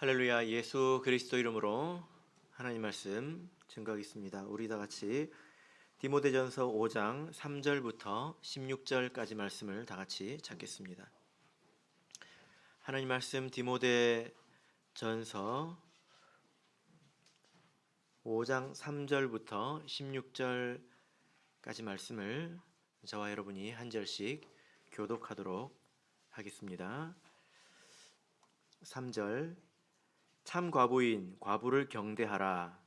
할렐루야. 예수 그리스도 이름으로 하나님 말씀 증거하겠습니다. 우리 다 같이 디모데전서 5장 3절부터 16절까지 말씀을 다 같이 찾겠습니다. 하나님 말씀 디모데전서 5장 3절부터 16절까지 말씀을 저와 여러분이 한 절씩 교독하도록 하겠습니다. 3절 참 과부인 과부를 경대하라.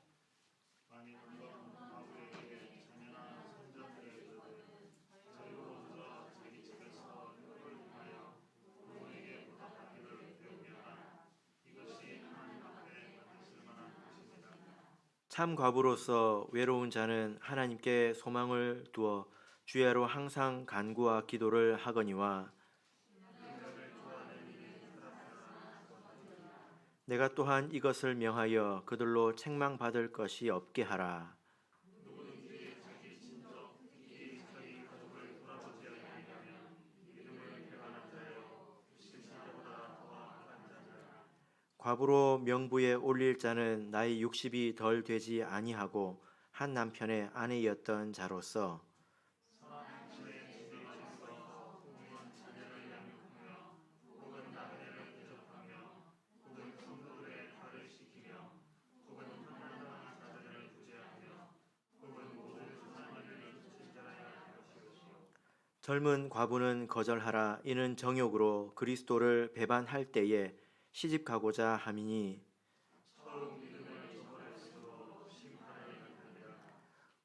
참 과부로서 외로운 자는 하나님께 소망을 두어 주야로 항상 간구와 기도를 하거니와 내가 또한 이것을 명하여 그들로 책망받을 것이 없게 하라. 과부로 명부에 올릴 자는 나이 60이 덜 되지 아니하고 한 남편의 아내였던 자로서 젊은 과부는 거절하라. 이는 정욕으로 그리스도를 배반할 때에 시집가고자 함이니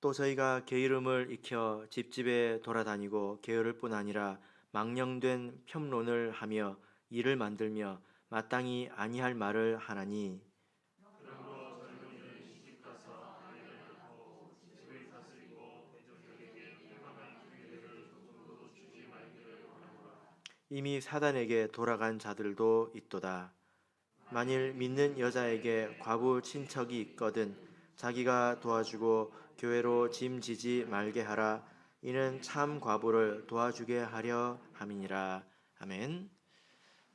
또 저희가 게으름을 익혀 집집에 돌아다니고 게으를 뿐 아니라 망령된 편론을 하며 일을 만들며 마땅히 아니할 말을 하나니 이미 사단에게 돌아간 자들도 있도다. 만일 믿는 여자에게 과부 친척이 있거든 자기가 도와주고 교회로 짐지지 말게 하라. 이는 참 과부를 도와주게 하려 함이니라. 아멘.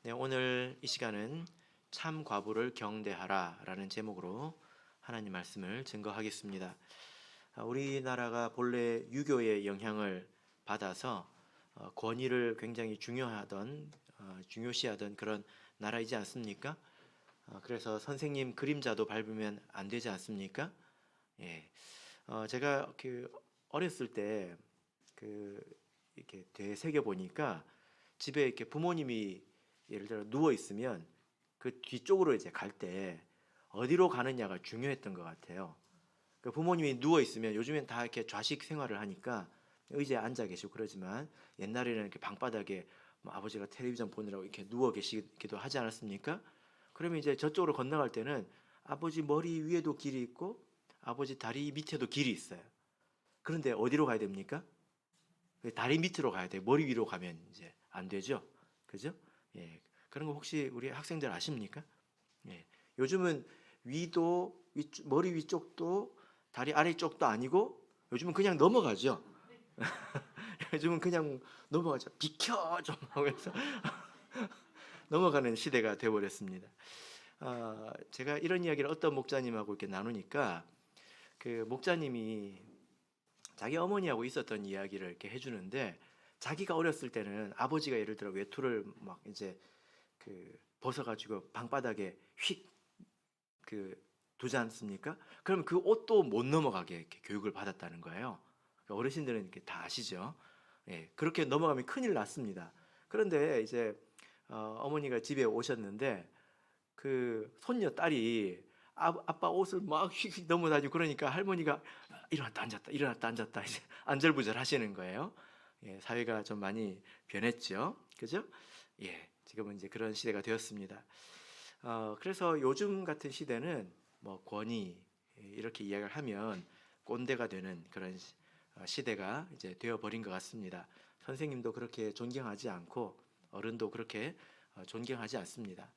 네, 오늘 이 시간은 참 과부를 경대하라 라는 제목으로 하나님 말씀을 증거하겠습니다. 우리나라가 본래 유교의 영향을 받아서 권위를 굉장히 중요시하던 그런 나라이지 않습니까? 그래서 선생님 그림자도 밟으면 안 되지 않습니까? 예. 제가 어렸을 때 이렇게 되새겨 보니까 집에 이렇게 부모님이 예를 들어 누워 있으면 그 뒤쪽으로 이제 갈 때 어디로 가느냐가 중요했던 것 같아요. 그 부모님이 누워 있으면 요즘엔 다 이렇게 좌식 생활을 하니까 의자에 앉아 계시고 그러지만 옛날에는 이렇게 방바닥에 뭐 아버지가 텔레비전 보느라고 이렇게 누워 계시기도 하지 않았습니까? 그러면 이제 저쪽으로 건너갈 때는 아버지 머리 위에도 길이 있고 아버지 다리 밑에도 길이 있어요. 그런데 어디로 가야 됩니까? 다리 밑으로 가야 돼요. 머리 위로 가면 이제 안 되죠. 그죠? 예. 그런 거 혹시 우리 학생들 아십니까? 예. 요즘은 머리 위쪽도 다리 아래쪽도 아니고 요즘은 그냥 넘어가죠. 요즘은 그냥 넘어가죠. 비켜 좀 하면서 넘어가는 시대가 되어버렸습니다. 제가 이런 이야기를 어떤 목사님하고 이렇게 나누니까 그 목사님이 자기 어머니하고 있었던 이야기를 이렇게 해주는데 자기가 어렸을 때는 아버지가 예를 들어 외투를 막 이제 벗어가지고 방바닥에 두지 않습니까? 그럼 그 옷도 못 넘어가게 이렇게 교육을 받았다는 거예요. 그러니까 어르신들은 이렇게 다 아시죠? 예, 그렇게 넘어가면 큰일 났습니다. 그런데 이제 어머니가 집에 오셨는데 그 손녀 딸이 아빠 옷을 막 휙휙 넘어다니고 그러니까 할머니가 일어났다 앉았다 일어났다 앉았다 이제 안절부절 하시는 거예요. 예, 사회가 좀 많이 변했죠. 그죠? 예, 지금은 이제 그런 시대가 되었습니다. 그래서 요즘 같은 시대는 뭐 권위 이렇게 이야기를 하면 꼰대가 되는 그런 시대가 이제 되어버린 것 같습니다. 선생님도 그렇게 존경하지 않고 어른도 그렇게 존경하지 않습니다.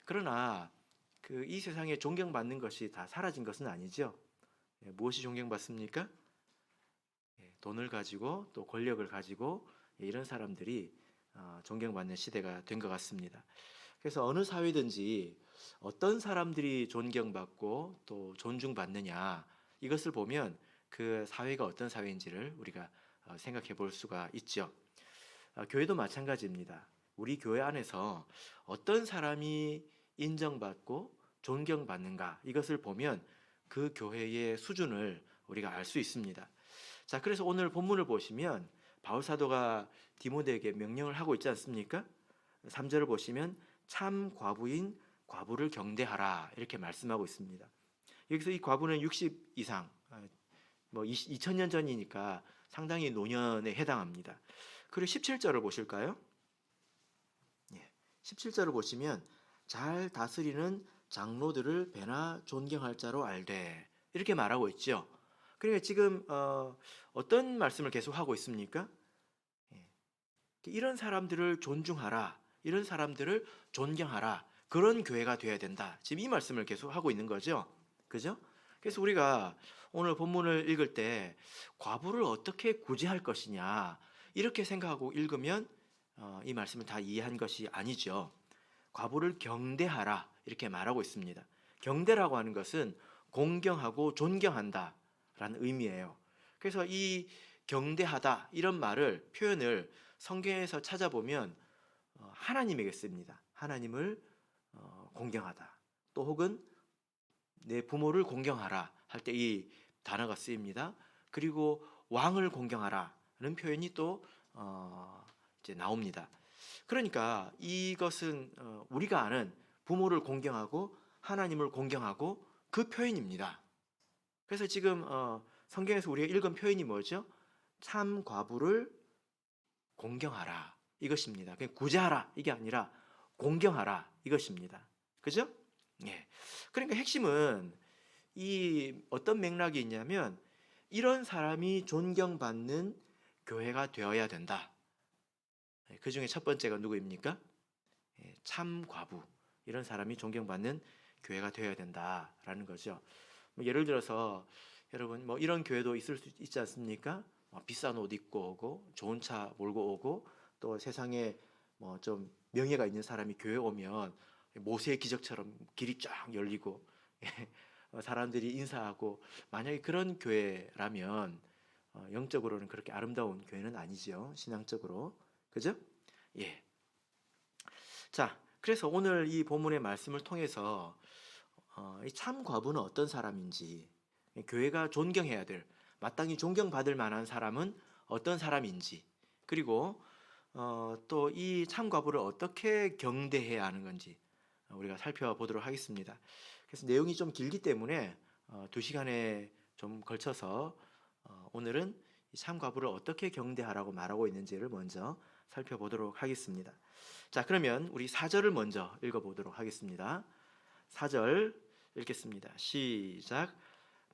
그러나 이 세상에 존경받는 것이 다 사라진 것은 아니죠. 예, 무엇이 존경받습니까? 예, 돈을 가지고 또 권력을 가지고 이런 사람들이 존경받는 시대가 된 것 같습니다. 그래서 어느 사회든지 어떤 사람들이 존경받고 또 존중받느냐, 이것을 보면 그 사회가 어떤 사회인지를 우리가 생각해 볼 수가 있죠. 교회도 마찬가지입니다. 우리 교회 안에서 어떤 사람이 인정받고 존경받는가, 이것을 보면 그 교회의 수준을 우리가 알 수 있습니다. 자, 그래서 오늘 본문을 보시면 바울 사도가 디모데에게 명령을 하고 있지 않습니까? 3절을 보시면 참 과부인 과부를 경대하라, 이렇게 말씀하고 있습니다. 여기서 이 과부는 60 이상, 뭐 2000년 전이니까 상당히 노년에 해당합니다. 그리고 17절을 보실까요? 17절을 보시면 잘 다스리는 장로들을 배나 존경할 자로 알되, 이렇게 말하고 있죠. 그러니까 지금 어떤 말씀을 계속 하고 있습니까? 이런 사람들을 존중하라, 이런 사람들을 존경하라, 그런 교회가 되어야 된다. 지금 이 말씀을 계속 하고 있는 거죠. 그죠? 그래서 우리가 오늘 본문을 읽을 때 과부를 어떻게 구제할 것이냐, 이렇게 생각하고 읽으면 이 말씀을 다 이해한 것이 아니죠. 과부를 경대하라, 이렇게 말하고 있습니다. 경대라고 하는 것은 공경하고 존경한다 라는 의미예요. 그래서 이 경대하다, 이런 표현을 성경에서 찾아보면 하나님에게 씁니다. 하나님을 공경하다, 또 혹은 내 부모를 공경하라 할 때 이 단어가 쓰입니다. 그리고 왕을 공경하라는 표현이 또 이제 나옵니다. 그러니까 이것은 우리가 아는 부모를 공경하고 하나님을 공경하고 그 표현입니다. 그래서 지금 성경에서 우리가 읽은 표현이 뭐죠? 참 과부를 공경하라, 이것입니다. 그냥 구제하라, 이게 아니라 공경하라, 이것입니다. 그죠? 예. 그러니까 핵심은 이 어떤 맥락이 있냐면, 이런 사람이 존경받는 교회가 되어야 된다. 그 중에 첫 번째가 누구입니까? 참 과부, 이런 사람이 존경받는 교회가 되어야 된다라는 거죠. 예를 들어서 여러분, 뭐 이런 교회도 있을 수 있지 않습니까? 비싼 옷 입고 오고 좋은 차 몰고 오고, 또 세상에 뭐 좀 명예가 있는 사람이 교회 오면 모세의 기적처럼 길이 쫙 열리고 사람들이 인사하고, 만약에 그런 교회라면 영적으로는 그렇게 아름다운 교회는 아니죠. 신앙적으로. 그죠? 예. 자, 그래서 오늘 이 본문의 말씀을 통해서 이 참 과부는 어떤 사람인지, 교회가 존경해야 될, 마땅히 존경받을 만한 사람은 어떤 사람인지, 그리고 또 이 참 과부를 어떻게 경대해야 하는 건지 우리가 살펴보도록 하겠습니다. 그래서 내용이 좀 길기 때문에 2시간에 좀 걸쳐서 오늘은 이 참 과부를 어떻게 경대하라고 말하고 있는지를 먼저 살펴보도록 하겠습니다. 자, 그러면 우리 4절을 먼저 읽어보도록 하겠습니다. 4절 읽겠습니다. 시작.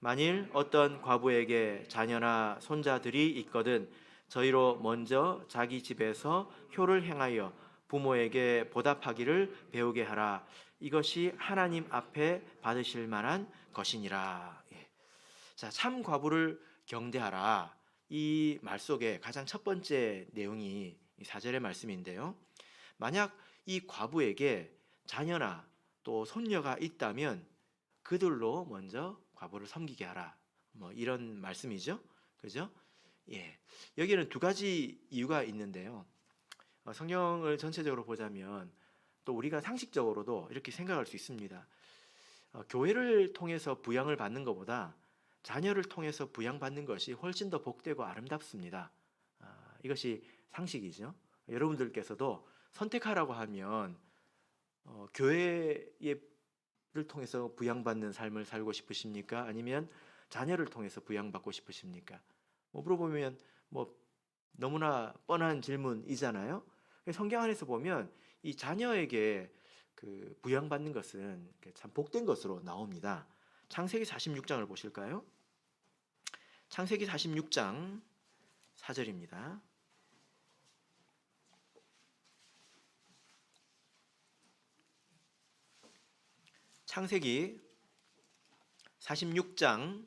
만일 어떤 과부에게 자녀나 손자들이 있거든 저희로 먼저 자기 집에서 효를 행하여 부모에게 보답하기를 배우게 하라. 이것이 하나님 앞에 받으실 만한 것이니라. 예. 자, 참 과부를 경대하라, 이 말 속에 가장 첫 번째 내용이 이 4절의 말씀인데요. 만약 이 과부에게 자녀나 또 손녀가 있다면 그들로 먼저 과부를 섬기게 하라, 뭐 이런 말씀이죠. 그죠? 예. 여기는 두 가지 이유가 있는데요. 성경을 전체적으로 보자면 또 우리가 상식적으로도 이렇게 생각할 수 있습니다. 교회를 통해서 부양을 받는 것보다 자녀를 통해서 부양받는 것이 훨씬 더 복되고 아름답습니다. 이것이 상식이죠. 여러분들께서도 선택하라고 하면 교회를 통해서 부양받는 삶을 살고 싶으십니까? 아니면 자녀를 통해서 부양받고 싶으십니까? 물어보면 너무나 뻔한 질문이잖아요. 성경 안에서 보면 이 자녀에게 그 부양받는 것은 참 복된 것으로 나옵니다. 창세기 46장을 보실까요? 창세기 46장 4절입니다. 창세기 46장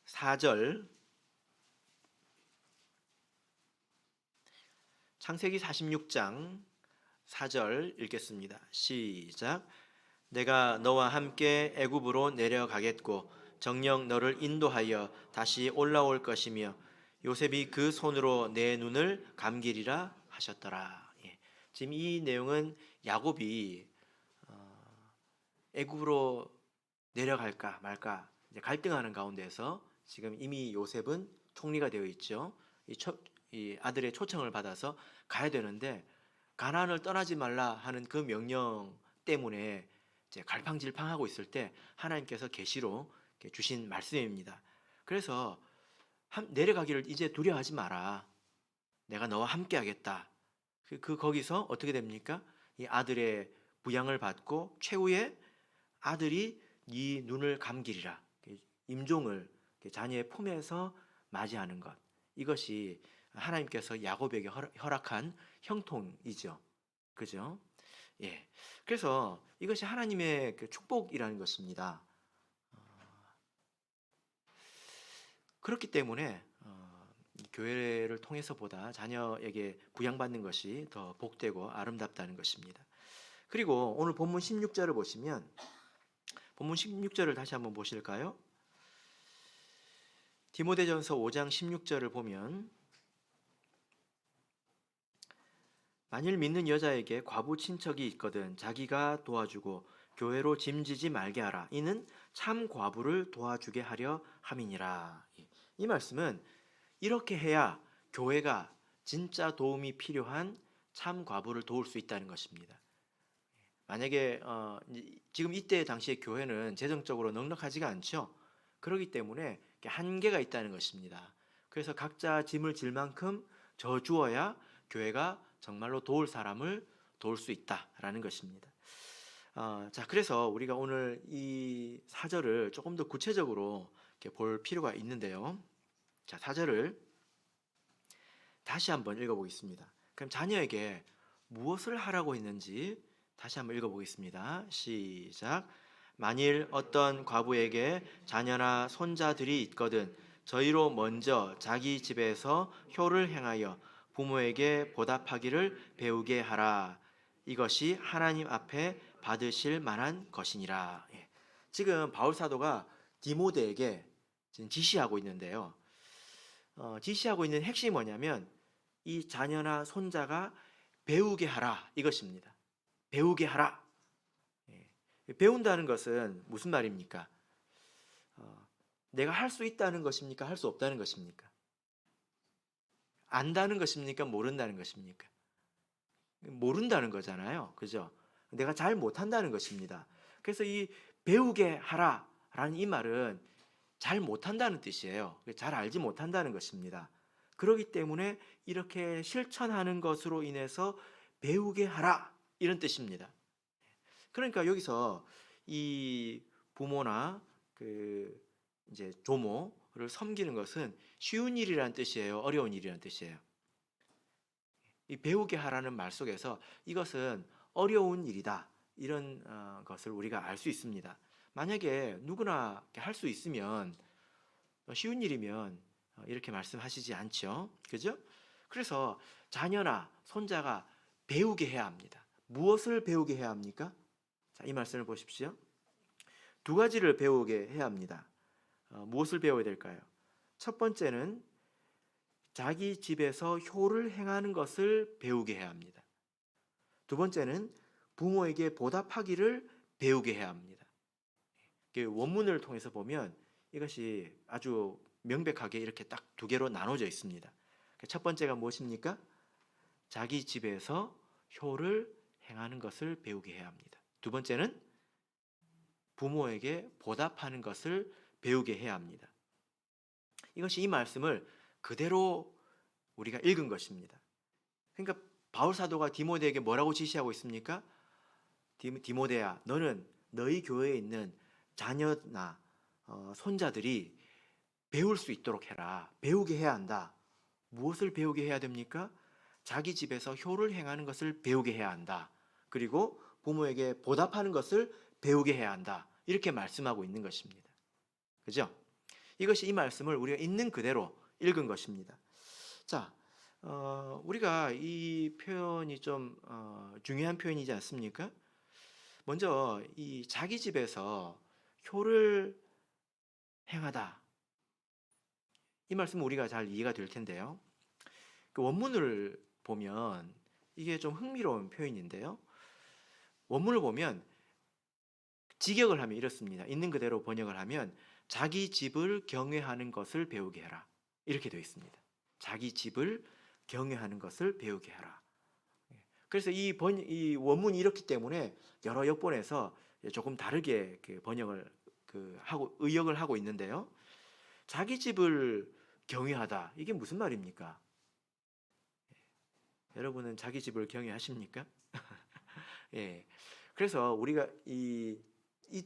4절. 창세기 46장 4절 읽겠습니다. 시작. 내가 너와 함께 애굽으로 내려가겠고 정녕 너를 인도하여 다시 올라올 것이며 요셉이 그 손으로 내 눈을 감기리라 하셨더라. 예. 지금 이 내용은 야곱이 애굽으로 내려갈까 말까 이제 갈등하는 가운데서 지금 이미 요셉은 총리가 되어 있죠. 이 아들의 초청을 받아서 가야 되는데 가나안을 떠나지 말라 하는 그 명령 때문에 이제 갈팡질팡하고 있을 때 하나님께서 계시로 주신 말씀입니다. 그래서 내려가기를 이제 두려워하지 마라. 내가 너와 함께 하겠다. 거기서 어떻게 됩니까? 이 아들의 부양을 받고 최후의 아들이 네 눈을 감기리라. 임종을 자녀의 품에서 맞이하는 것. 이것이 하나님께서 야곱에게 허락한 형통이죠. 그죠? 예. 그래서 이것이 하나님의 그 축복이라는 것입니다. 그렇기 때문에 교회를 통해서보다 자녀에게 부양받는 것이 더 복되고 아름답다는 것입니다. 그리고 오늘 본문 16절을 보시면 본문 16절을 다시 한번 보실까요? 디모데전서 5장 16절을 보면 만일 믿는 여자에게 과부 친척이 있거든 자기가 도와주고 교회로 짐지지 말게 하라. 이는 참 과부를 도와주게 하려 함이니라. 이 말씀은 이렇게 해야 교회가 진짜 도움이 필요한 참 과부를 도울 수 있다는 것입니다. 만약에 지금 이때 당시에 교회는 재정적으로 넉넉하지가 않죠. 그렇기 때문에 한계가 있다는 것입니다. 그래서 각자 짐을 질 만큼 저 주어야 교회가 정말로 도울 사람을 도울 수 있다라는 것입니다. 자, 그래서 우리가 오늘 이 4절을 조금 더 구체적으로 볼 필요가 있는데요. 자, 4절을 다시 한번 읽어보겠습니다. 그럼 자녀에게 무엇을 하라고 했는지 다시 한번 읽어보겠습니다. 시작. 만일 어떤 과부에게 자녀나 손자들이 있거든 저희로 먼저 자기 집에서 효를 행하여 부모에게 보답하기를 배우게 하라. 이것이 하나님 앞에 받으실 만한 것이니라. 예. 지금 바울 사도가 디모데에게 지금 지시하고 있는데요. 지시하고 있는 핵심이 뭐냐면 이 자녀나 손자가 배우게 하라 이것입니다. 배우게 하라. 예. 배운다는 것은 무슨 말입니까? 내가 할 수 있다는 것입니까? 할 수 없다는 것입니까? 안다는 것입니까? 모른다는 것입니까? 모른다는 거잖아요. 그죠? 내가 잘 못한다는 것입니다. 그래서 이 배우게 하라라는 이 말은 잘 못한다는 뜻이에요. 잘 알지 못한다는 것입니다. 그렇기 때문에 이렇게 실천하는 것으로 인해서 배우게 하라 이런 뜻입니다. 그러니까 여기서 이 부모나 이제 조모를 섬기는 것은 쉬운 일이라는 뜻이에요. 어려운 일이라는 뜻이에요. 이 배우게 하라는 말 속에서 이것은 어려운 일이다 이런 것을 우리가 알 수 있습니다. 만약에 누구나 할 수 있으면 쉬운 일이면 이렇게 말씀하시지 않죠. 그죠? 그래서 자녀나 손자가 배우게 해야 합니다. 무엇을 배우게 해야 합니까? 자, 이 말씀을 보십시오. 두 가지를 배우게 해야 합니다. 무엇을 배워야 될까요? 첫 번째는 자기 집에서 효를 행하는 것을 배우게 해야 합니다. 두 번째는 부모에게 보답하기를 배우게 해야 합니다. 원문을 통해서 보면 이것이 아주 명백하게 이렇게 딱 두 개로 나눠져 있습니다. 첫 번째가 무엇입니까? 자기 집에서 효를 행하는 것을 배우게 해야 합니다. 두 번째는 부모에게 보답하는 것을 배우게 해야 합니다. 이것이 이 말씀을 그대로 우리가 읽은 것입니다. 그러니까 바울 사도가 디모데에게 뭐라고 지시하고 있습니까? 디모데야, 너는 너희 교회에 있는 자녀나 손자들이 배울 수 있도록 해라. 배우게 해야 한다. 무엇을 배우게 해야 됩니까? 자기 집에서 효를 행하는 것을 배우게 해야 한다. 그리고 부모에게 보답하는 것을 배우게 해야 한다. 이렇게 말씀하고 있는 것입니다. 그죠? 이것이 이 말씀을 우리가 있는 그대로 읽은 것입니다. 자, 우리가 이 표현이 좀 중요한 표현이지 않습니까? 먼저 이 자기 집에서 효를 행하다. 이 말씀은 우리가 잘 이해가 될 텐데요. 그 원문을 보면 이게 좀 흥미로운 표현인데요. 원문을 보면 직역을 하면 이렇습니다. 있는 그대로 번역을 하면 자기 집을 경외하는 것을 배우게 해라. 이렇게 되어 있습니다. 자기 집을 경외하는 것을 배우게 하라. 그래서 이 원문이 이렇기 때문에 여러 역본에서 조금 다르게 번역을 하고 의역을 하고 있는데요. 자기 집을 경외하다. 이게 무슨 말입니까? 여러분은 자기 집을 경외하십니까? 예. 그래서 우리가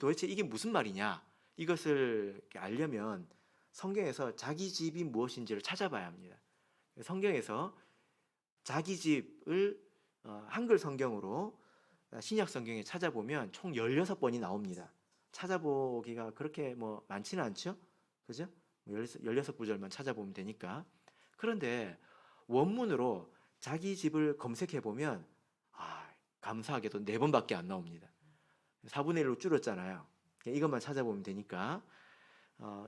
도대체 이게 무슨 말이냐? 이것을 이렇게 알려면 성경에서 자기 집이 무엇인지를 찾아봐야 합니다. 성경에서 자기 집을 한글 성경으로 신약 성경에 찾아보면 총 16번이 나옵니다. 찾아보기가 그렇게 뭐 많지는 않죠? 그죠? 16구절만 찾아보면 되니까. 그런데 원문으로 자기 집을 검색해 보면 감사하게도 4번밖에 안 나옵니다. 4분의 1로 줄었잖아요. 이것만 찾아보면 되니까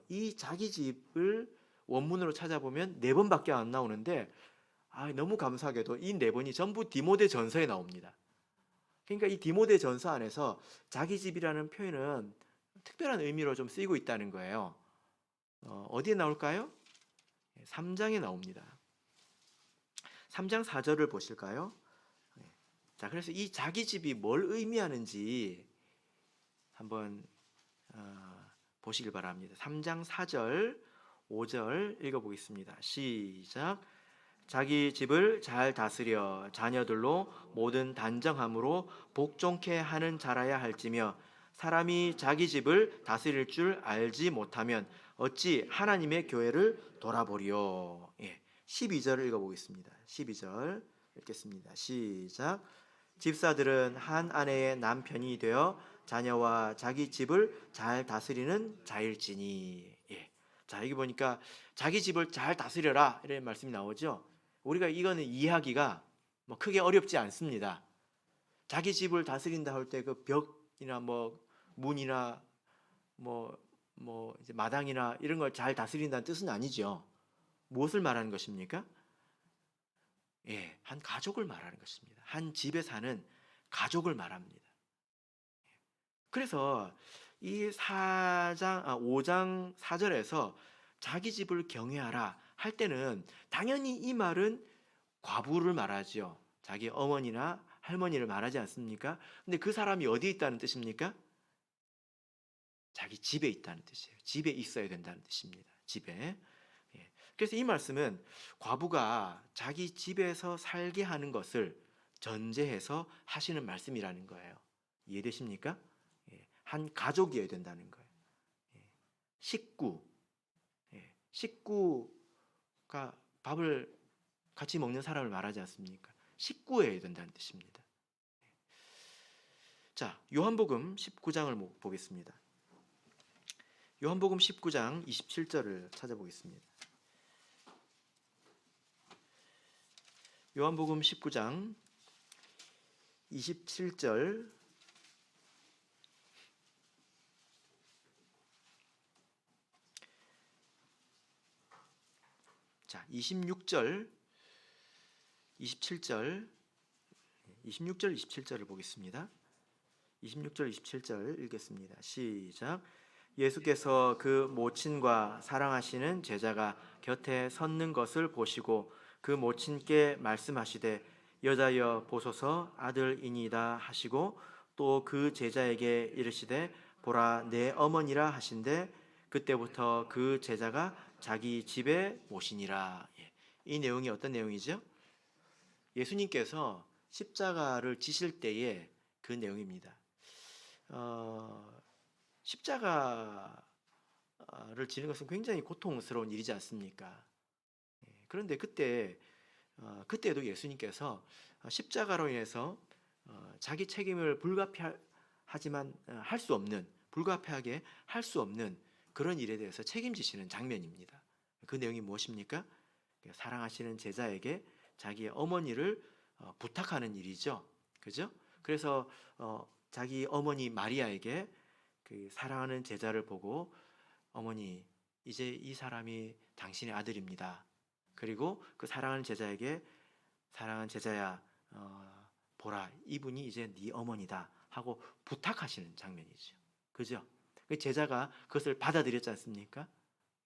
이 자기 집을 원문으로 찾아보면 4번밖에 안 나오는데 너무 감사하게도 이 4번이 전부 디모데 전서에 나옵니다. 그러니까 이 디모데 전서 안에서 자기 집이라는 표현은 특별한 의미로 좀 쓰이고 있다는 거예요. 어디에 나올까요? 3장에 나옵니다. 3장 4절을 보실까요? 자, 그래서 이 자기 집이 뭘 의미하는지 한번 보시길 바랍니다. 3장 4절, 5절 읽어보겠습니다. 시작. 자기 집을 잘 다스려 자녀들로 모든 단정함으로 복종케 하는 자라야 할지며 사람이 자기 집을 다스릴 줄 알지 못하면 어찌 하나님의 교회를 돌아보리요. 12절을 읽어보겠습니다. 12절 읽겠습니다. 시작. 집사들은 한 아내의 남편이 되어 자녀와 자기 집을 잘 다스리는 자일지니. 자, 여기 보니까 자기 집을 잘 다스려라 이런 말씀이 나오죠. 우리가 이거는 이해하기가 뭐 크게 어렵지 않습니다. 자기 집을 다스린다 할 때 그 벽이나 뭐 문이나 뭐 이제 마당이나 이런 걸 잘 다스린다는 뜻은 아니죠. 무엇을 말하는 것입니까? 한 가족을 말하는 것입니다. 한 집에 사는 가족을 말합니다. 그래서 이 5장 4절에서 자기 집을 경외하라 할 때는 당연히 이 말은 과부를 말하죠. 자기 어머니나 할머니를 말하지 않습니까? 근데 그 사람이 어디에 있다는 뜻입니까? 자기 집에 있다는 뜻이에요. 집에 있어야 된다는 뜻입니다. 집에. 그래서 이 말씀은 과부가 자기 집에서 살게 하는 것을 전제해서 하시는 말씀이라는 거예요. 이해되십니까? 한 가족이어야 된다는 거예요. 식구. 식구가 밥을 같이 먹는 사람을 말하지 않습니까? 식구여야 된다는 뜻입니다. 자, 요한복음 19장을 보겠습니다. 요한복음 19장 27절을 찾아보겠습니다. 요한복음 19장 27절 자, 26절 27절 26절 27절을 보겠습니다. 26절 27절 읽겠습니다. 시작. 예수께서 그 모친과 사랑하시는 제자가 곁에 섰는 것을 보시고 그 모친께 말씀하시되 여자여 보소서 아들이니이다 하시고 또 그 제자에게 이르시되 보라 내 어머니라 하신대 그때부터 그 제자가 자기 집에 모시니라. 이 내용이 어떤 내용이죠? 예수님께서 십자가를 지실 때의 그 내용입니다. 십자가를 지는 것은 굉장히 고통스러운 일이지 않습니까? 그런데 그때도 예수님께서 십자가로 인해서 자기 책임을 불가피하게 할 수 없는 그런 일에 대해서 책임지시는 장면입니다. 그 내용이 무엇입니까? 사랑하시는 제자에게 자기의 어머니를 부탁하는 일이죠. 그죠? 그래서 자기 어머니 마리아에게 그 사랑하는 제자를 보고 어머니, 이제 이 사람이 당신의 아들입니다. 그리고 그 사랑하는 제자에게 사랑하는 제자야, 보라, 이분이 이제 네 어머니다 하고 부탁하시는 장면이죠. 그죠? 그 제자가 그것을 받아들였지 않습니까?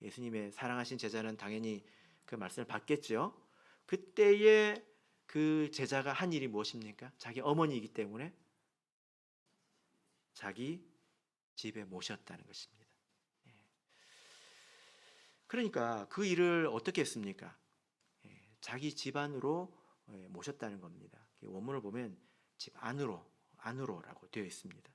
예수님의 사랑하신 제자는 당연히 그 말씀을 받겠죠. 그때에 그 제자가 한 일이 무엇입니까? 자기 어머니이기 때문에 자기 집에 모셨다는 것입니다. 그러니까 그 일을 어떻게 했습니까? 자기 집 안으로 모셨다는 겁니다. 원문을 보면 집 안으로라고 되어 있습니다.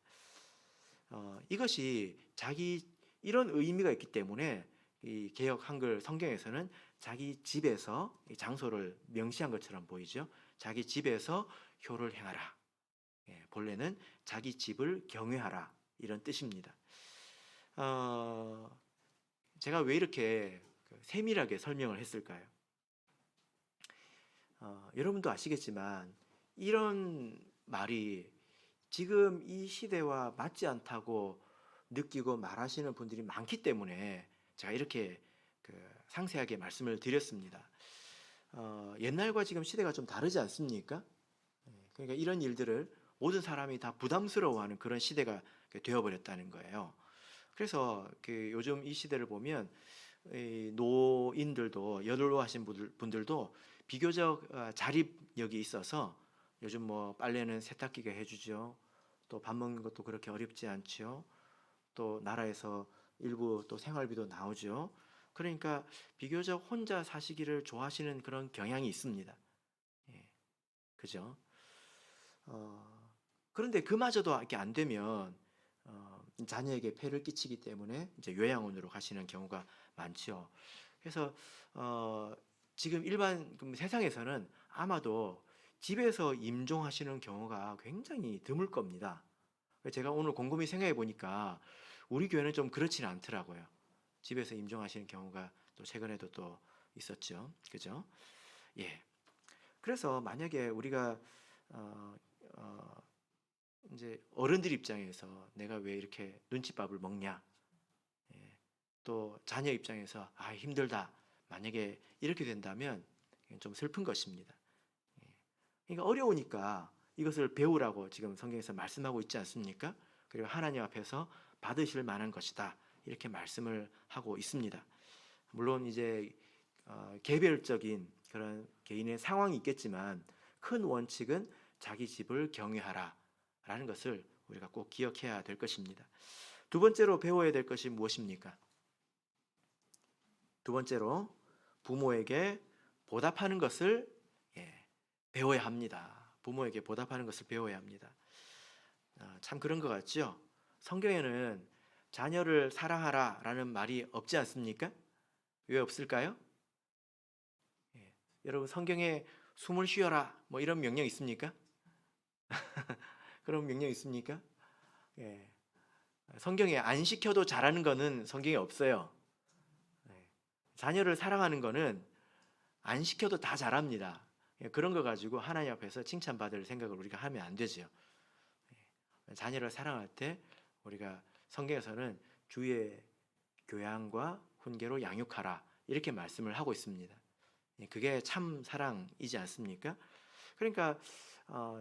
이것이 자기 이런 의미가 있기 때문에 이 개역 한글 성경에서는 자기 집에서 장소를 명시한 것처럼 보이죠. 자기 집에서 효를 행하라. 본래는 자기 집을 경외하라 이런 뜻입니다. 제가 왜 이렇게 세밀하게 설명을 했을까요? 여러분도 아시겠지만 이런 말이 지금 이 시대와 맞지 않다고 느끼고 말하시는 분들이 많기 때문에 제가 이렇게 상세하게 말씀을 드렸습니다. 옛날과 지금 시대가 좀 다르지 않습니까? 그러니까 이런 일들을 모든 사람이 다 부담스러워하는 그런 시대가 되어버렸다는 거예요. 그래서 요즘 이 시대를 보면 노인들도 연로하신 분들도 비교적 자립력이 있어서 요즘 뭐 빨래는 세탁기가 해주죠. 또 밥 먹는 것도 그렇게 어렵지 않죠. 또 나라에서 일부 또 생활비도 나오죠. 그러니까 비교적 혼자 사시기를 좋아하시는 그런 경향이 있습니다. 그죠? 그런데 그마저도 이렇게 안 되면 자녀에게 폐를 끼치기 때문에 이제 요양원으로 가시는 경우가 많죠. 그래서 지금 일반 세상에서는 아마도 집에서 임종하시는 경우가 굉장히 드물 겁니다. 제가 오늘 곰곰이 생각해 보니까 우리 교회는 좀 그렇지는 않더라고요. 집에서 임종하시는 경우가 또 최근에도 또 있었죠. 그죠? 예. 그래서 만약에 우리가 이제 어른들 입장에서 내가 왜 이렇게 눈칫밥을 먹냐, 또 자녀 입장에서 힘들다, 만약에 이렇게 된다면 좀 슬픈 것입니다. 그러니까 어려우니까 이것을 배우라고 지금 성경에서 말씀하고 있지 않습니까? 그리고 하나님 앞에서 받으실 만한 것이다, 이렇게 말씀을 하고 있습니다. 물론 이제 개별적인 그런 개인의 상황이 있겠지만 큰 원칙은 자기 집을 경외하라 라는 것을 우리가 꼭 기억해야 될 것입니다. 두 번째로 배워야 될 것이 무엇입니까? 두 번째로 부모에게 보답하는 것을 배워야 합니다. 부모에게 보답하는 것을 배워야 합니다. 참 그런 것 같죠? 성경에는 자녀를 사랑하라 라는 말이 없지 않습니까? 왜 없을까요? 여러분 성경에 숨을 쉬어라 뭐 이런 명령 있습니까? 그런 명령 있습니까? 성경에 안 시켜도 잘하는 거는 성경에 없어요. 자녀를 사랑하는 거는 안 시켜도 다 잘합니다. 그런 거 가지고 하나님 앞에서 칭찬받을 생각을 우리가 하면 안 되죠. 자녀를 사랑할 때 우리가 성경에서는 주의 교양과 훈계로 양육하라 이렇게 말씀을 하고 있습니다. 그게 참 사랑이지 않습니까? 그러니까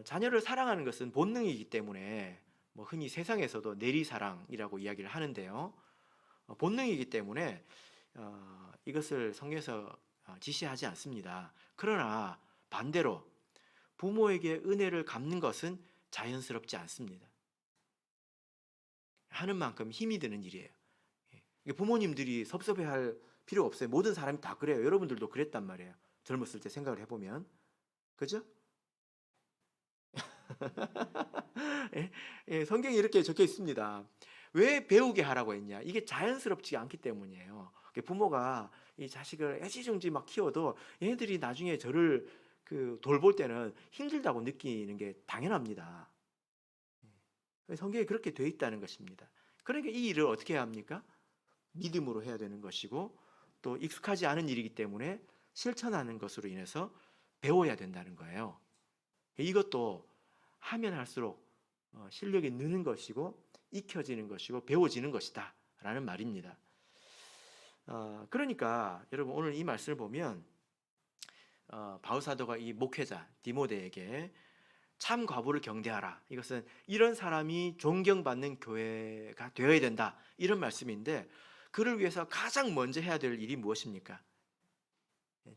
자녀를 사랑하는 것은 본능이기 때문에 뭐 흔히 세상에서도 내리사랑이라고 이야기를 하는데요. 본능이기 때문에 이것을 성경에서 지시하지 않습니다. 그러나 반대로 부모에게 은혜를 갚는 것은 자연스럽지 않습니다. 하는 만큼 힘이 드는 일이에요. 부모님들이 섭섭해할 필요 없어요. 모든 사람이 다 그래요. 여러분들도 그랬단 말이에요. 젊었을 때 생각을 해보면. 그죠? 성경에 이렇게 적혀 있습니다. 왜 배우게 하라고 했냐? 이게 자연스럽지 않기 때문이에요. 부모가 이 자식을 애지중지 막 키워도 얘네들이 나중에 저를 돌볼 때는 힘들다고 느끼는 게 당연합니다. 성경에 그렇게 되어 있다는 것입니다. 그러니까 이 일을 어떻게 해야 합니까? 믿음으로 해야 되는 것이고 또 익숙하지 않은 일이기 때문에 실천하는 것으로 인해서 배워야 된다는 거예요. 이것도 하면 할수록 실력이 느는 것이고 익혀지는 것이고 배워지는 것이다 라는 말입니다. 그러니까 여러분 오늘 이 말씀을 보면 바울 사도가 이 목회자 디모데에게 참 과부를 경대하라, 이것은 이런 사람이 존경받는 교회가 되어야 된다, 이런 말씀인데, 그를 위해서 가장 먼저 해야 될 일이 무엇입니까?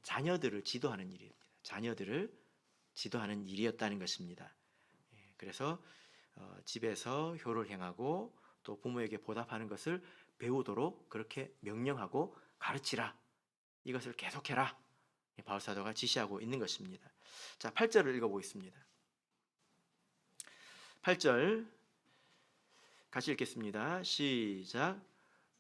자녀들을 지도하는 일입니다. 자녀들을 지도하는 일이었다는 것입니다. 그래서 집에서 효를 행하고 또 부모에게 보답하는 것을 배우도록 그렇게 명령하고 가르치라, 이것을 계속해라, 바울 사도가 지시하고 있는 것입니다. 자, 8절을 읽어보겠습니다. 8절 같이 읽겠습니다. 시작.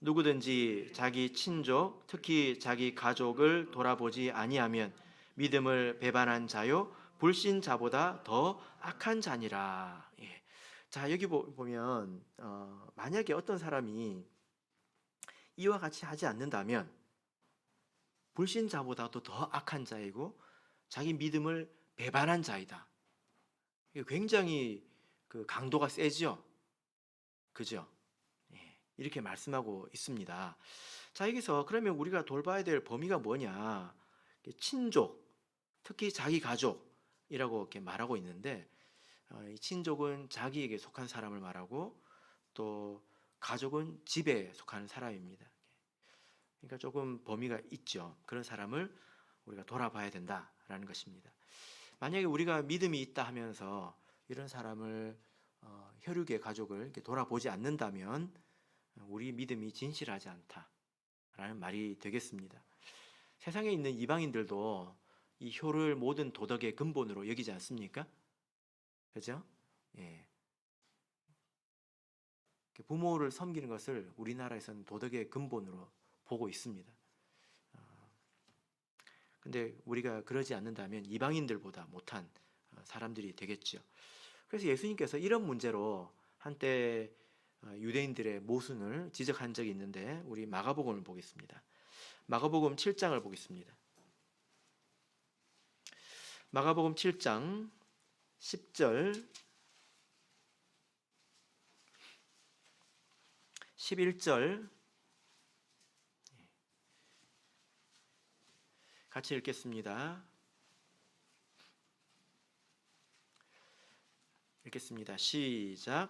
누구든지 자기 친족, 특히 자기 가족을 돌아보지 아니하면 믿음을 배반한 자요 불신자보다 더 악한 자니라. 예. 자, 여기 보면 만약에 어떤 사람이 이와 같이 하지 않는다면 불신자보다도 더 악한 자이고 자기 믿음을 배반한 자이다. 굉장히 그 강도가 세죠. 그죠? 이렇게 말씀하고 있습니다. 자, 여기서 그러면 우리가 돌봐야 될 범위가 뭐냐? 친족, 특히 자기 가족이라고 이렇게 말하고 있는데, 이 친족은 자기에게 속한 사람을 말하고 또 가족은 집에 속하는 사람입니다. 그러니까 조금 범위가 있죠. 그런 사람을 우리가 돌아봐야 된다라는 것입니다. 만약에 우리가 믿음이 있다 하면서 이런 사람을 혈육의 가족을 이렇게 돌아보지 않는다면 우리 믿음이 진실하지 않다라는 말이 되겠습니다. 세상에 있는 이방인들도 이 효를 모든 도덕의 근본으로 여기지 않습니까? 그죠? 예. 부모를 섬기는 것을 우리나라에서는 도덕의 근본으로 보고 있습니다. 근데 우리가 그러지 않는다면 이방인들보다 못한 사람들이 되겠죠. 그래서 예수님께서 이런 문제로 한때 유대인들의 모순을 지적한 적이 있는데, 우리 마가복음을 보겠습니다. 마가복음 7장을 보겠습니다. 마가복음 7장 10절 11절 같이 읽겠습니다. 읽겠습니다. 시작.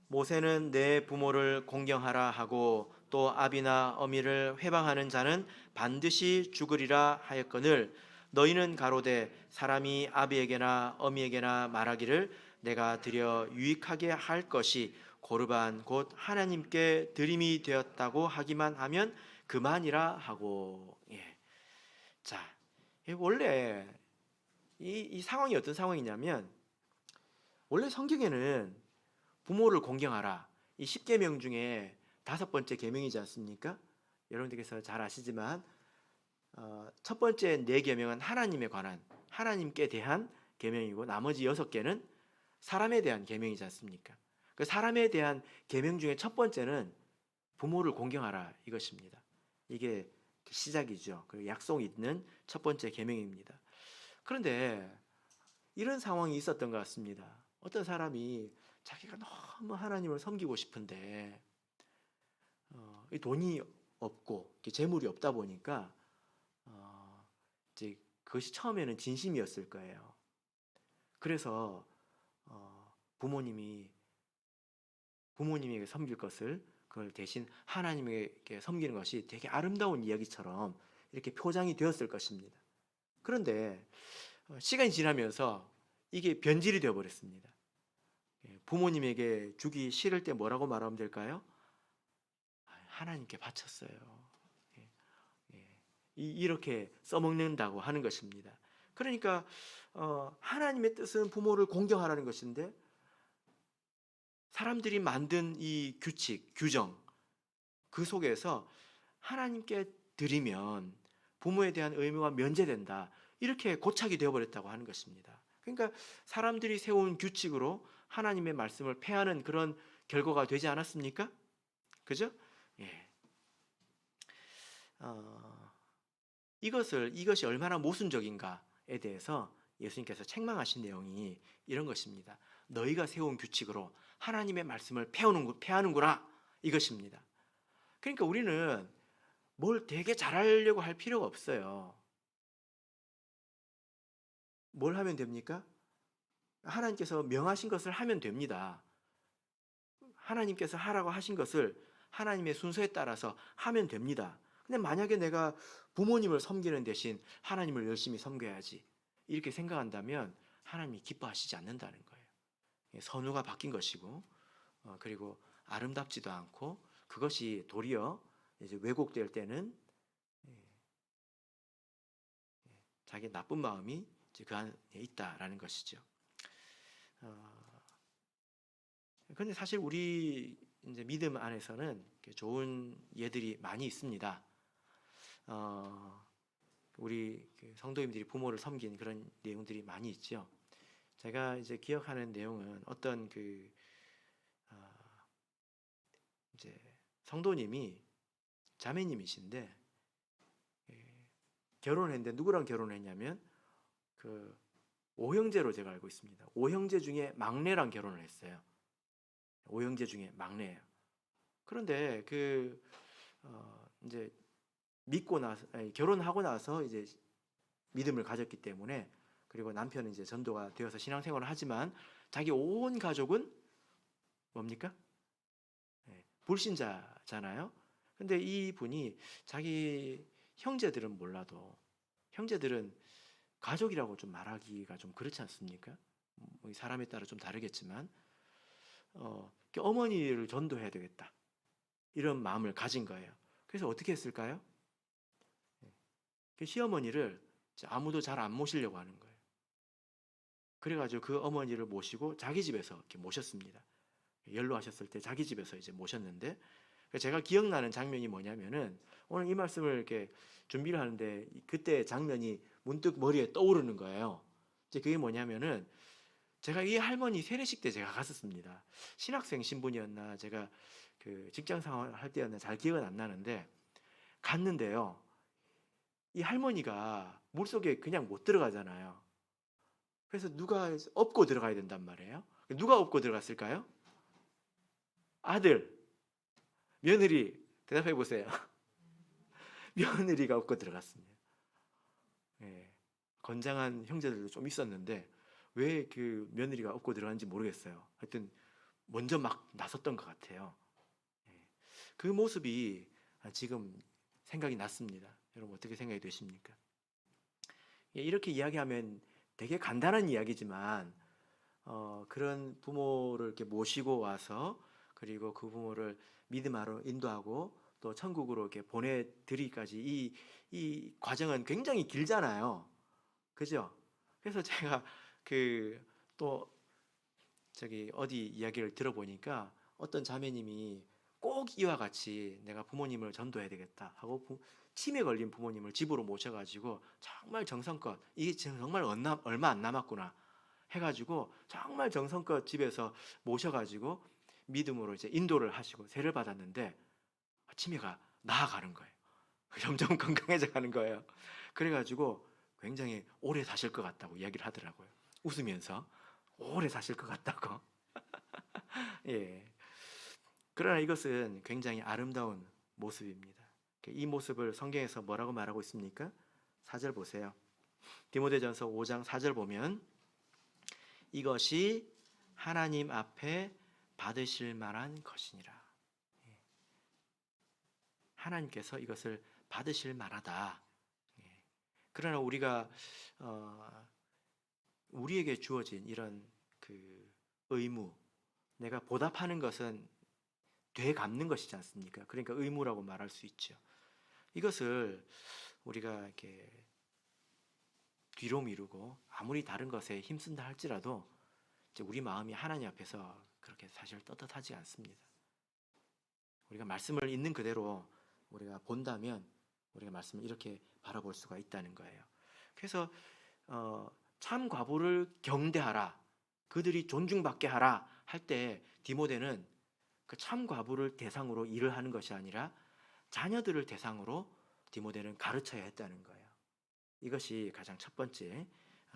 모세는 내 부모를 공경하라 하고 또 아비나 어미를 회방하는 자는 반드시 죽으리라 하였거늘 너희는 가로되 사람이 아비에게나 어미에게나 말하기를 내가 드려 유익하게 할 것이 고르반 곧 하나님께 드림이 되었다고 하기만 하면 그만이라 하고. 예. 자, 원래 이 상황이 어떤 상황이냐면, 원래 성경에는 부모를 공경하라, 이 10계명 중에 5번째 계명이지 않습니까? 여러분들께서 잘 아시지만 첫 번째 4계명은 하나님에 관한, 하나님께 대한 계명이고 나머지 6개는 사람에 대한 계명이지 않습니까? 그 사람에 대한 계명 중에 첫 번째는 부모를 공경하라, 이것입니다. 이게 시작이죠. 그리고 약속이 있는 첫 번째 계명입니다. 그런데 이런 상황이 있었던 것 같습니다. 어떤 사람이 자기가 너무 하나님을 섬기고 싶은데 돈이 없고 재물이 없다 보니까 이제 그것이 처음에는 진심이었을 거예요. 그래서 부모님에게 섬길 것을 그걸 대신 하나님에게 섬기는 것이 되게 아름다운 이야기처럼 이렇게 표장이 되었을 것입니다. 그런데 시간이 지나면서 이게 변질이 되어버렸습니다. 부모님에게 주기 싫을 때 뭐라고 말하면 될까요? 하나님께 바쳤어요. 이렇게 써먹는다고 하는 것입니다. 그러니까 하나님의 뜻은 부모를 공경하라는 것인데, 사람들이 만든 이 규칙, 규정, 그 속에서 하나님께 드리면 부모에 대한 의무가 면제된다, 이렇게 고착이 되어버렸다고 하는 것입니다. 그러니까 사람들이 세운 규칙으로 하나님의 말씀을 폐하는 그런 결과가 되지 않았습니까? 그죠? 예. 이것이 얼마나 모순적인가에 대해서 예수님께서 책망하신 내용이 이런 것입니다. 너희가 세운 규칙으로 하나님의 말씀을 폐하는구나, 이것입니다. 그러니까 우리는 뭘 되게 잘하려고 할 필요가 없어요. 뭘 하면 됩니까? 하나님께서 명하신 것을 하면 됩니다. 하나님께서 하라고 하신 것을 하나님의 순서에 따라서 하면 됩니다. 근데 만약에 내가 부모님을 섬기는 대신 하나님을 열심히 섬겨야지, 이렇게 생각한다면 하나님이 기뻐하시지 않는다는 거예요. 선우가 바뀐 것이고, 그리고 아름답지도 않고, 그것이 도리어 이제 왜곡될 때는 자기 나쁜 마음이 그 안에 있다라는 것이죠. 그런데 사실 우리 이제 믿음 안에서는 좋은 예들이 많이 있습니다. 우리 성도님들이 부모를 섬긴 그런 내용들이 많이 있죠. 제가 이제 기억하는 내용은 어떤 이제 성도님이 자매님이신데 결혼했는데 누구랑 결혼했냐면 그 오형제로 제가 알고 있습니다. 오형제 중에 막내랑 결혼을 했어요. 오형제 중에 막내예요. 그런데 이제 믿고 나서, 결혼하고 나서 이제 믿음을 가졌기 때문에, 그리고 남편은 이제 전도가 되어서 신앙생활을 하지만 자기 온 가족은 뭡니까? 불신자잖아요. 근데 이 분이 자기 형제들은 몰라도, 형제들은 가족이라고 좀 말하기가 좀 그렇지 않습니까? 사람에 따라 좀 다르겠지만 어머니를 전도해야 되겠다, 이런 마음을 가진 거예요. 그래서 어떻게 했을까요? 시어머니를 아무도 잘 안 모시려고 하는 거예요. 그래가지고 그 어머니를 모시고 자기 집에서 이렇게 모셨습니다. 연로하셨을 때 자기 집에서 이제 모셨는데, 제가 기억나는 장면이 뭐냐면은, 오늘 이 말씀을 이렇게 준비를 하는데 그때 장면이 문득 머리에 떠오르는 거예요. 이제 그게 뭐냐면은, 제가 이 할머니 세례식 때 제가 갔었습니다. 신학생 신분이었나, 제가 직장 생활 할 때였나 잘 기억은 안 나는데 갔는데요, 이 할머니가 물속에 그냥 못 들어가잖아요. 그래서 누가 업고 들어가야 된단 말이에요. 누가 업고 들어갔을까요? 아들, 며느리, 대답해 보세요. 며느리가 업고 들어갔습니다. 건장한 형제들도 좀 있었는데 왜 그 며느리가 업고 들어간지 모르겠어요. 하여튼 먼저 막 나섰던 것 같아요. 그 모습이 지금 생각이 났습니다. 여러분 어떻게 생각이 되십니까? 이렇게 이야기하면 되게 간단한 이야기지만 그런 부모를 이렇게 모시고 와서, 그리고 그 부모를 믿음으로 인도하고 또 천국으로 이렇게 보내드리기까지 이 과정은 굉장히 길잖아요. 그죠? 그래서 제가 또 저기 어디 이야기를 들어보니까 어떤 자매님이 꼭 이와 같이 내가 부모님을 전도해야 되겠다 하고 치매 걸린 부모님을 집으로 모셔가지고 정말 정성껏, 이게 지금 정말 얼마 안 남았구나 해가지고 정말 정성껏 집에서 모셔가지고 믿음으로 이제 인도를 하시고 세를 받았는데 치매가 나아가는 거예요. 점점 건강해져 가는 거예요. 그래가지고 굉장히 오래 사실 것 같다고 이야기를 하더라고요. 웃으면서 오래 사실 것 같다고. 예. 그러나 이것은 굉장히 아름다운 모습입니다. 이 모습을 성경에서 뭐라고 말하고 있습니까? 4절 보세요. 디모데전서 5장 4절 보면, 이것이 하나님 앞에 받으실 만한 것이니라. 하나님께서 이것을 받으실 만하다. 그러나 우리가 우리에게 주어진 이런 의무, 내가 보답하는 것은 되갚는 것이지 않습니까? 그러니까 의무라고 말할 수 있죠. 이것을 우리가 이렇게 뒤로 미루고 아무리 다른 것에 힘쓴다 할지라도 이제 우리 마음이 하나님 앞에서 그렇게 사실 떳떳하지 않습니다. 우리가 말씀을 있는 그대로 우리가 본다면 우리가 말씀을 이렇게 바라볼 수가 있다는 거예요. 그래서 참 과부를 경대하라, 그들이 존중받게 하라 할 때 디모데는 그 참 과부를 대상으로 일을 하는 것이 아니라 자녀들을 대상으로 디모데는 가르쳐야 했다는 거예요. 이것이 가장 첫 번째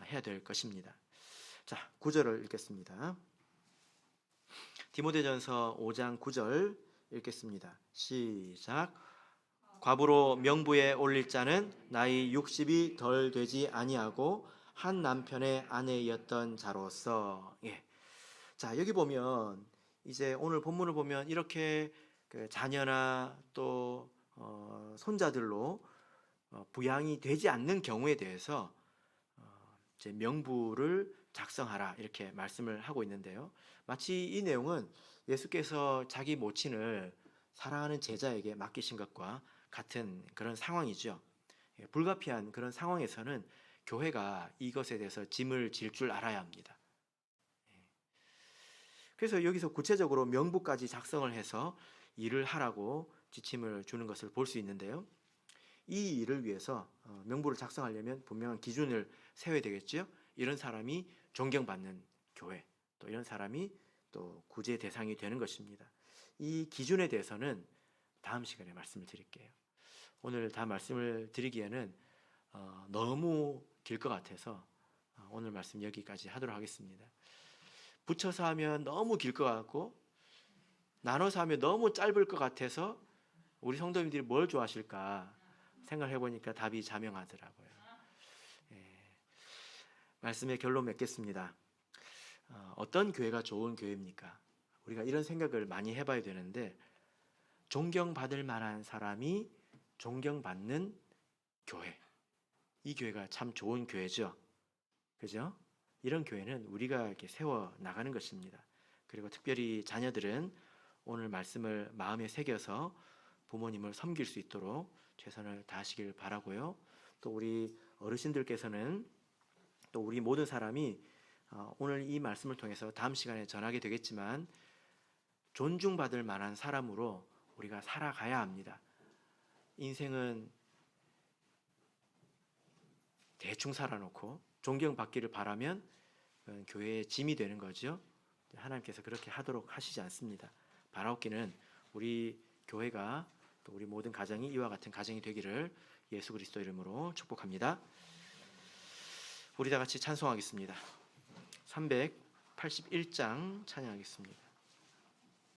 해야 될 것입니다. 자, 9절을 읽겠습니다. 디모데전서 5장 9절 읽겠습니다. 시작. 과부로 명부에 올릴 자는 나이 60이 덜 되지 아니하고 한 남편의 아내였던 자로서. 예. 자, 여기 보면 이제 오늘 본문을 보면 이렇게 그 자녀나 또 손자들로 부양이 되지 않는 경우에 대해서 이제 명부를 작성하라 이렇게 말씀을 하고 있는데요. 마치 이 내용은 예수께서 자기 모친을 사랑하는 제자에게 맡기신 것과 같은 그런 상황이죠. 불가피한 그런 상황에서는 교회가 이것에 대해서 짐을 질 줄 알아야 합니다. 그래서 여기서 구체적으로 명부까지 작성을 해서 일을 하라고 지침을 주는 것을 볼 수 있는데요. 이 일을 위해서 명부를 작성하려면 분명한 기준을 세워야 되겠죠. 이런 사람이 존경받는 교회, 또 이런 사람이 또 구제 대상이 되는 것입니다. 이 기준에 대해서는 다음 시간에 말씀을 드릴게요. 오늘 다 말씀을 드리기에는 너무 길 것 같아서 오늘 말씀 여기까지 하도록 하겠습니다. 붙여서 하면 너무 길 것 같고 나눠서 하면 너무 짧을 것 같아서 우리 성도님들이 뭘 좋아하실까 생각해 보니까 답이 자명하더라고요. 말씀의 결론 맺겠습니다. 어떤 교회가 좋은 교회입니까? 우리가 이런 생각을 많이 해봐야 되는데 존경받을 만한 사람이 존경받는 교회, 이 교회가 참 좋은 교회죠. 그죠? 이런 교회는 우리가 이렇게 세워 나가는 것입니다. 그리고 특별히 자녀들은 오늘 말씀을 마음에 새겨서 부모님을 섬길 수 있도록 최선을 다하시길 바라고요. 또 우리 어르신들께서는 또 우리 모든 사람이 오늘 이 말씀을 통해서 다음 시간에 전하게 되겠지만 존중받을 만한 사람으로 우리가 살아가야 합니다. 인생은 대충 살아놓고 존경받기를 바라면 교회의 짐이 되는 거죠. 하나님께서 그렇게 하도록 하시지 않습니다. 바라옵기는 우리 교회가 또 우리 모든 가정이 이와 같은 가정이 되기를 예수 그리스도 이름으로 축복합니다. 우리 다 같이 찬송하겠습니다. 381장 찬양하겠습니다.